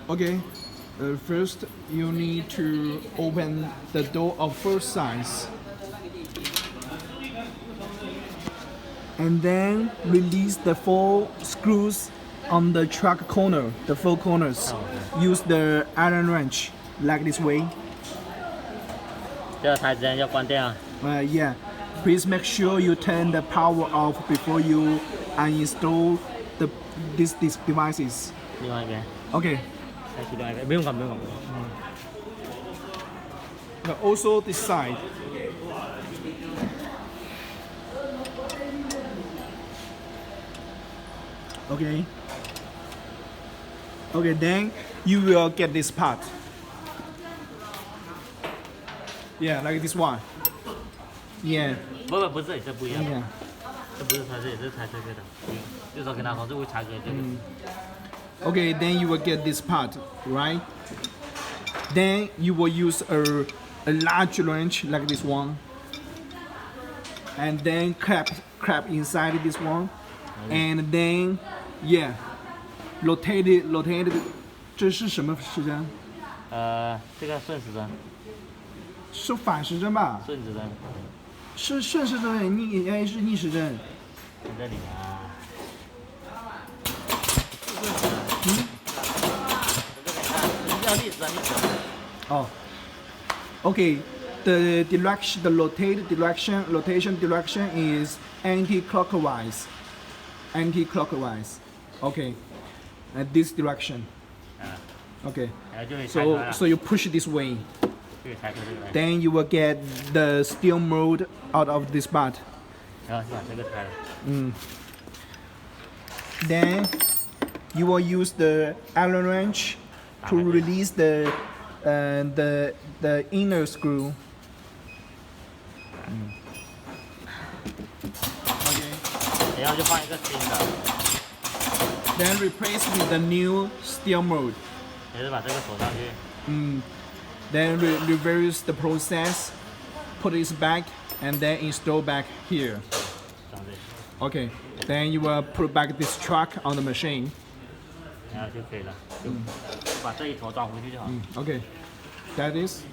Okay. First, you need to open the door of first size. And then release the 4 screws on the truck corner, the 4 corners. Use the Allen wrench like this way. 这个台之前要关电啊。Yeah. Please make sure you turn the power off before you uninstall these devices. 另外一边。 Okay. 再去另外一边，不用管，不用管。But also this side. Okay. Okay, then you will get this part. Yeah, like this one. Yeah. 不是，这不一样。 Yeah. 这不是拆这里，这是拆这个的。就是说跟他说这会拆这个。Okay, then you will get this part, right? Then you will use a large wrench like this one. And then clap inside this one. And then, yeah, rotate it. 这是什么时针？这个顺时针。是反时针吧？顺时针。是顺时针，是逆时针。在这里啊。要逆时针，逆时针。哦。Okay, the rotation direction is anti-clockwise. Okay, and this direction. Okay. So you push this way. Then you will get the steel mold out of this part. Then you will use the Allen wrench to release the inner screw. Then replace with the new steel mold. Then reverse the process, put it back, and then install back here. Okay. Then you will put back this truck on the machine. Okay. That is.